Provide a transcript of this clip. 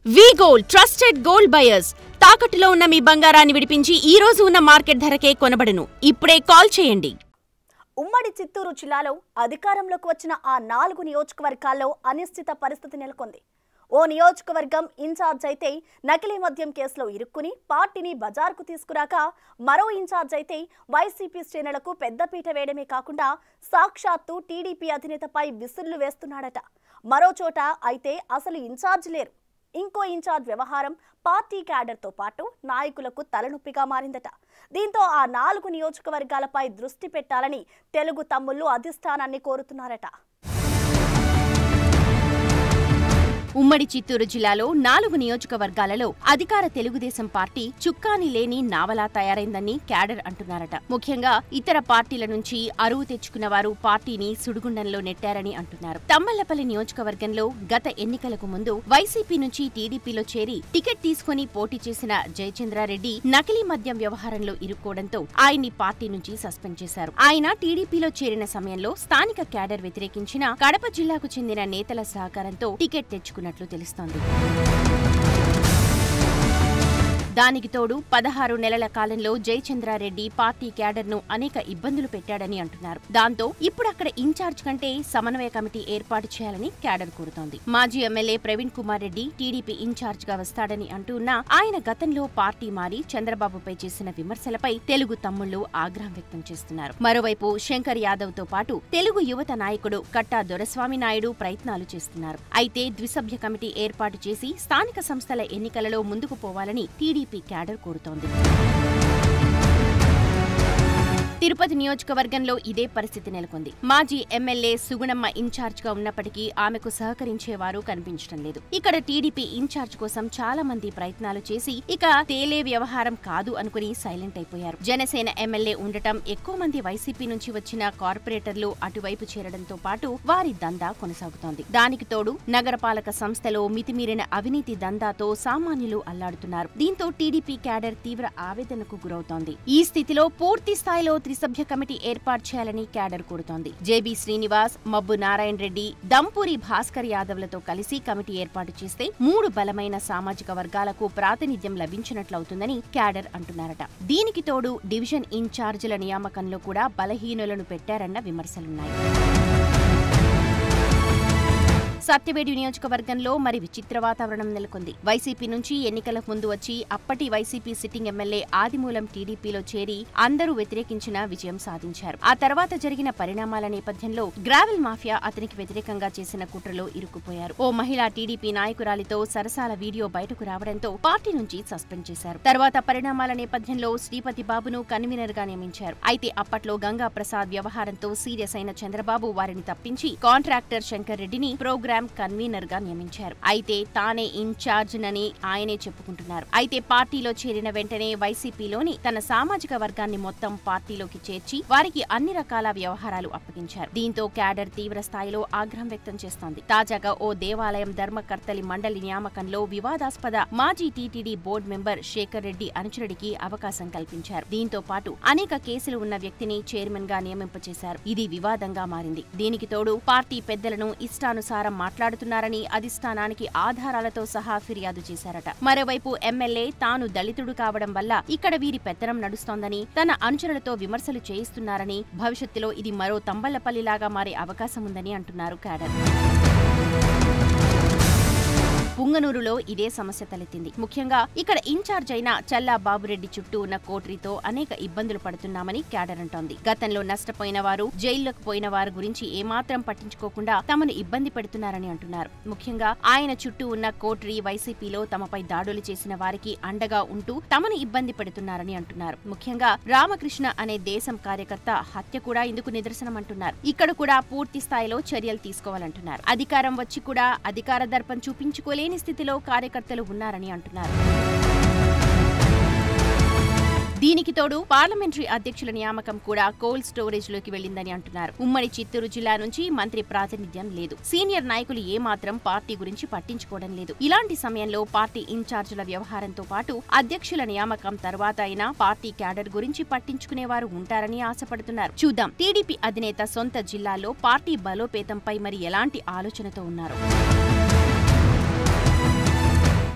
వి gold trusted gold buyers తాకట్టులో ఉన్న మీ బంగారాన్ని విడిపించి ఈ రోజు ఉన్న మార్కెట్ ధరకే కొనబడును. ఇప్పుడే కాల్ చేయండి. ఉమ్మడి చిత్తూరు జిల్లాలో అధికారంలోకి వచ్చిన ఆ 4 నియోజకవర్గాల్లో అనిశ్చిత పరిస్థితి నెలకొంది. ఓ నియోజకవర్గం ఇన్ఛార్జ్ అయితే నకిలీ మద్యం కేసులో ఇరుక్కుని పార్టీని బజార్కు తీసుకురాక, మరో ఇన్ఛార్జ్ అయితే వైసీపీ శ్రేణులకు పెద్దపీట వేయడమే కాకుండా సాక్షాత్తు టీడీపీ అధినేతపై విసుళ్లు వేస్తున్నాడట. మరో చోట అయితే అసలు ఇన్ఛార్జ్ లేరు. ఇంకో ఇన్ఛార్జ్ వ్యవహారం పార్టీ క్యాడర్తో పాటు నాయకులకు తలనొప్పిగా మారిందట. దీంతో ఆ 4 నియోజకవర్గాలపై దృష్టి పెట్టాలని తెలుగు తమ్ముళ్లు అధిష్టానాన్ని కోరుతున్నారట. ఉమ్మడి చిత్తూరు జిల్లాలో 4 నియోజకవర్గాలలో అధికార తెలుగుదేశం పార్టీ చుక్కాని లేని నావలా తయారైందని క్యాడర్ అంటున్నారట. ముఖ్యంగా ఇతర పార్టీల నుంచి అరువు తెచ్చుకున్న వారు పార్టీని సుడిగుండంలో నెట్టారని అంటున్నారు. తమ్మళ్లపల్లి నియోజకవర్గంలో గత ఎన్నికలకు ముందు వైసీపీ నుంచి టీడీపీలో చేరి టికెట్ తీసుకుని పోటీ చేసిన జయచంద్రారెడ్డి నకిలీ మద్యం వ్యవహారంలో ఇరుక్కోవడంతో ఆయన్ని పార్టీ నుంచి సస్పెండ్ చేశారు. ఆయన టీడీపీలో చేరిన సమయంలో స్థానిక క్యాడర్ వ్యతిరేకించిన కడప జిల్లాకు చెందిన నేతల సహకారంతో టికెట్ తెచ్చుకున్నారు తెలుస్తోంది. దానికి తోడు 16 నెలల కాలంలో జయచంద్రారెడ్డి పార్టీ క్యాడర్ను అనేక ఇబ్బందులు పెట్టాడని అంటున్నారు. దాంతో ఇప్పుడు అక్కడ ఇన్ఛార్జ్ కంటే సమన్వయ కమిటీ ఏర్పాటు చేయాలని క్యాడర్ కోరుతోంది. మాజీ ఎమ్మెల్యే ప్రవీణ్ కుమార్ రెడ్డి టీడీపీ ఇన్ఛార్జ్ గా వస్తాడని అంటున్నా ఆయన గతంలో పార్టీ మారి చంద్రబాబుపై చేసిన విమర్శలపై తెలుగు తమ్ముళ్లు ఆగ్రహం వ్యక్తం చేస్తున్నారు. మరోవైపు శంకర్ యాదవ్ తో పాటు తెలుగు యువత నాయకుడు కట్టా దొరస్వామి నాయుడు ప్రయత్నాలు చేస్తున్నారు. అయితే ద్విసభ్య కమిటీ ఏర్పాటు చేసి స్థానిక సంస్థల ఎన్నికలలో ముందుకు పోవాలని టీడీపీ క్యాడర్ కోరుతోంది. తిరుపతి నియోజకవర్గంలో ఇదే పరిస్థితి నెలకొంది. మాజీ ఎమ్మెల్యే సుగుణమ్మ ఇన్ఛార్జ్ గా ఉన్నప్పటికీ ఆమెకు సహకరించేవారు కనిపించడం లేదు. ఇక్కడ టీడీపీ ఇన్ఛార్జ్ కోసం చాలా మంది ప్రయత్నాలు చేసి ఇక తేలే వ్యవహారం కాదు అనుకుని సైలెంట్ అయిపోయారు. జనసేన ఎమ్మెల్యే ఉండటం, ఎక్కువ మంది వైసీపీ నుంచి వచ్చిన కార్పొరేటర్లు అటువైపు చేరడంతో పాటు వారి దందా కొనసాగుతోంది. దానికి తోడు నగరపాలక సంస్థలో మితిమీరిన అవినీతి దందాతో సామాన్యులు అల్లాడుతున్నారు. దీంతో టీడీపీ క్యాడర్ తీవ్ర ఆవేదనకు గురవుతోంది. ఈ స్థితిలో పూర్తి స్థాయిలో సభ్య కమిటీ ఏర్పాటు చేయాలని క్యాడర్ కోరుతోంది. జేబీ శ్రీనివాస్, మబ్బు నారాయణ రెడ్డి, దంపూరి భాస్కర్ యాదవ్లతో కలిసి కమిటీ ఏర్పాటు చేస్తే 3 బలమైన సామాజిక వర్గాలకు ప్రాతినిధ్యం లభించినట్లవుతుందని క్యాడర్ అంటున్నారట. దీనికి తోడు డివిజన్ ఇన్ఛార్జీల నియామకంలో కూడా బలహీనులను పెట్టారన్న విమర్శలున్నాయి. సత్యవేడు నియోజకవర్గంలో మరి విచిత్ర వాతావరణం నెలకొంది. వైసీపీ నుంచి ఎన్నికలకు ముందు వచ్చి అప్పటి వైసీపీ సిట్టింగ్ ఎమ్మెల్యే ఆదిమూలం టీడీపీలో చేరి అందరూ వ్యతిరేకించిన విజయం సాధించారు. ఆ తర్వాత జరిగిన పరిణామాల నేపథ్యంలో గ్రావెల్ మాఫియా అతనికి వ్యతిరేకంగా చేసిన కుట్రలో ఇరుక్కుపోయారు. ఓ మహిళా టీడీపీ నాయకురాలితో సరసాల వీడియో బయటకు రావడంతో పార్టీ నుంచి సస్పెండ్ చేశారు. తర్వాత పరిణామాల నేపథ్యంలో శ్రీపతి బాబును కన్వీనర్ గా నియమించారు. అయితే అప్పట్లో గంగా ప్రసాద్ వ్యవహారంతో సీరియస్ అయిన చంద్రబాబు వారిని తప్పించి కాంట్రాక్టర్ శంకర్ రెడ్డిని ప్రోగ్రామ్ కన్వీనర్ గా నియమించారు. అయితే తానే ఇన్ఛార్జ్ నని ఆయనే చెప్పుకుంటున్నారు. అయితే పార్టీలో చేరిన వెంటనే వైసీపీలోని తన సామాజిక వర్గాన్ని మొత్తం పార్టీలోకి చేర్చి వారికి అన్ని రకాల వ్యవహారాలు అప్పగించారు. దీంతో క్యాడర్ తీవ్ర స్థాయిలో ఆగ్రహం వ్యక్తం చేస్తోంది. తాజాగా ఓ దేవాలయం ధర్మకర్తలి మండలి నియామకంలో వివాదాస్పద మాజీ టీటీడీ బోర్డు మెంబర్ శేఖర్ రెడ్డి అనుచరుడికి అవకాశం కల్పించారు. దీంతో పాటు అనేక కేసులు ఉన్న వ్యక్తిని చైర్మన్ గా నియమింపచేశారు. ఇది వివాదంగా మారింది. దీనికి తోడు పార్టీ పెద్దలను ఇష్టానుసారం మాట్లాడుతున్నారని అధిష్టానానికి ఆధారాలతో సహా ఫిర్యాదు చేశారట. మరోవైపు ఎమ్మెల్యే తాను దళితుడు కావడం వల్ల ఇక్కడ వీరి పెత్తనం నడుస్తోందని, తన అనుచరులతో విమర్శలు చేయిస్తున్నారని, భవిష్యత్తులో ఇది మరో తంబళ్లపల్లిలాగా మారే అవకాశం ఉందని అంటున్నారు క్యాడర్. పుంగనూరులో ఇదే సమస్య తలెత్తింది. ముఖ్యంగా ఇక్కడ ఇన్ఛార్జ్ అయిన చల్లా బాబురెడ్డి చుట్టూ ఉన్న కోటరీతో అనేక ఇబ్బందులు పడుతున్నామని క్యాడర్ అంటోంది. గతంలో నష్టపోయిన వారు, జైల్లోకి పోయిన వారి గురించి ఏమాత్రం పట్టించుకోకుండా తమను ఇబ్బంది పెడుతున్నారని అంటున్నారు. ముఖ్యంగా ఆయన చుట్టూ ఉన్న కోటరీ వైసీపీలో తమపై దాడులు చేసిన వారికి అండగా ఉంటూ తమను ఇబ్బంది పెడుతున్నారని అంటున్నారు. ముఖ్యంగా రామకృష్ణ అనే దేశం కార్యకర్త హత్య కూడా ఇందుకు నిదర్శనమంటున్నారు. ఇక్కడ కూడా పూర్తి స్థాయిలో చర్యలు తీసుకోవాలంటున్నారు. అధికారం వచ్చి కూడా అధికార దర్పం చూపించుకోలేని స్థితిలో కార్యకర్తలు ఉన్నారని అంటున్నారు. దీనికి తోడు పార్లమెంటరీ అధ్యక్షుల నియామకం కూడా కోల్డ్ స్టోరేజ్ లోకి వెళ్లిందని అంటున్నారు. ఉమ్మడి చిత్తూరు జిల్లా నుంచి మంత్రి ప్రాతినిధ్యం లేదు. సీనియర్ నాయకులు ఏమాత్రం పార్టీ గురించి పట్టించుకోవడం లేదు. ఇలాంటి సమయంలో పార్టీ ఇన్ఛార్జీల వ్యవహారంతో పాటు అధ్యక్షుల నియామకం తర్వాత అయినా పార్టీ క్యాడర్ గురించి పట్టించుకునేవారు ఉంటారని ఆశపడుతున్నారు. చూద్దాం టీడీపీ అధినేత సొంత జిల్లాలో పార్టీ బలోపేతంపై మరి ఎలాంటి ఆలోచనతో ఉన్నారు.